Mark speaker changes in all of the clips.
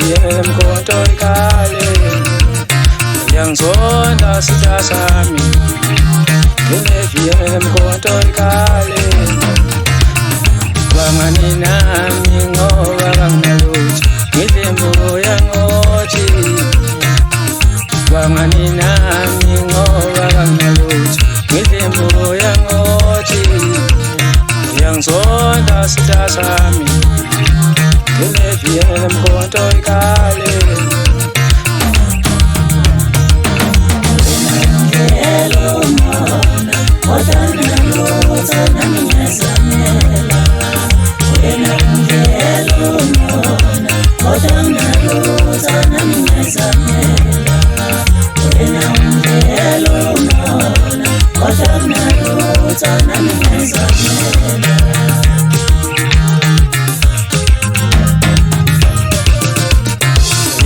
Speaker 1: VM kontoikale Yangzonda sita sami Kile VM kontoikale Wangani nami ngoba kangaluthi Ngidembo yangothi Wangani nami ngoba kangaluthi Ngidembo yangothi Yangzonda sita sami Kile VM kontoikale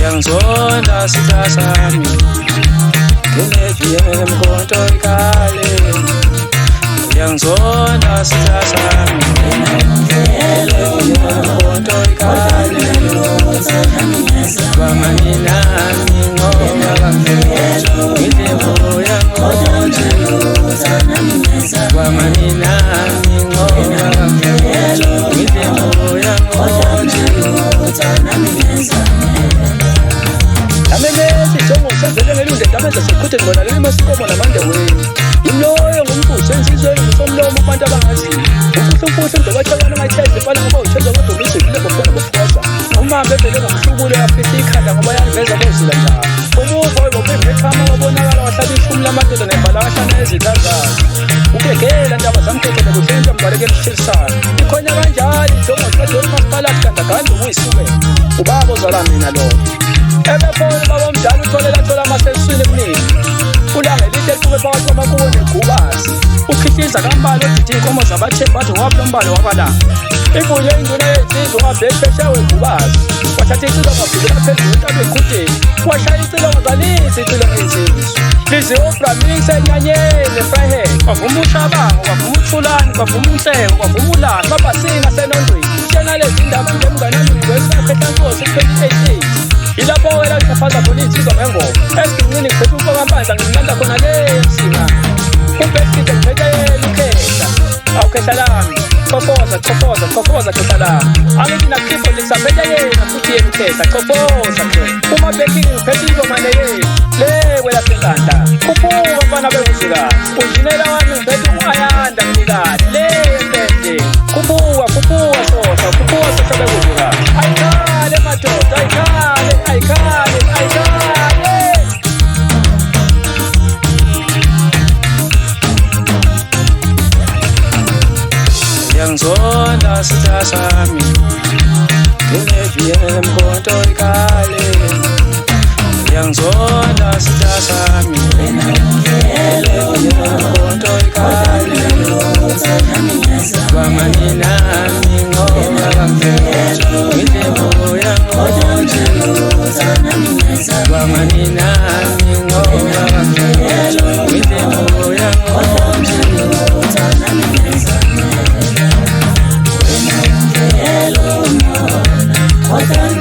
Speaker 1: Yangzonda sita sami Kile VM kontoikale Yangzonda sita sami Kile VM kontoikale Wangani nami ngoba kangaluthi Ngidembo yangothi Wangani nami ngoba kangaluthi Ngidembo yangothi Amemesi jongo senzele ngelunde ndamenza sekhuthe ngona leli masikomo namande weni Imloyo ngumbuso ensizweni ngusomlomo kubantu abangaziyo Umfuhlu ndobachakana ngayitheze fana ngoba utheza kodwa umizekile bofana bofosa Umambe evele ngomhlubulo yaphithi ikhanda ngoba yaniveza bozila njalo Umuva webopembethama wabonakala wahlala ishumi lamadoda nebhala wahlana ezithandayo Ukegela ndaba zamkhethele kuhlentsha mbaleke emshirisana Ikhonya kanjalo ijongo zikadoli masipalathi kandaganda ukuyisukela Ubaba ozala mina lo Ebefona baba mdala utholela amaseswini eminingi Ulanga elihle eqhube phakathi kwamakubo negubazi Ukhihliza kambala odidi inkomo zabathembu bathi waphi umbalo wabalanga Ibuye induna yensizwa ungabhebhesha wegubazi Wathatha icilo ngabhikela phezulu entabeni eqhudeni Washaya icilo ngazalisa icilo ngensizwa Lize ubramise enyanyeni eFryhead Kwavuma ushabango, kwavuma uthulani, kwavuma unhleko, kwavuma ulani Babhasinga senondweni Tshena lezi ndaba ngemnganami ngwesakhetha nkosi 2018 Ilapho wena kuchafaza khona insizwa ngengoma Esiginqini ngiphethe ufokampanza nginqanda khona le msina Umbeskide ngiphethe yena ukhehla Awukhehla lami Chofoza khehla lami Angithi nakhipho ngisaphethe yena futhi yena ukhehla Chofoza khehla Uma bekini ngiphethe ingoma neyena Le wela senkanda Kupuka mfana bewuzikazi Unjinela wami ngiphethe uayanda mnikazi Le mpende Kupuka sosa bewuzikazi Ayikhale madoda ayikhale Yangzonda sita sami Kile VM kontoikale Yangzonda sita sami Kile VM kontoikale Wangani nami ngoba kangaluthi Ngidembo yangothi Wangani nami ngoba kangaluthi Ngidembo yangothi
Speaker 2: Kodwa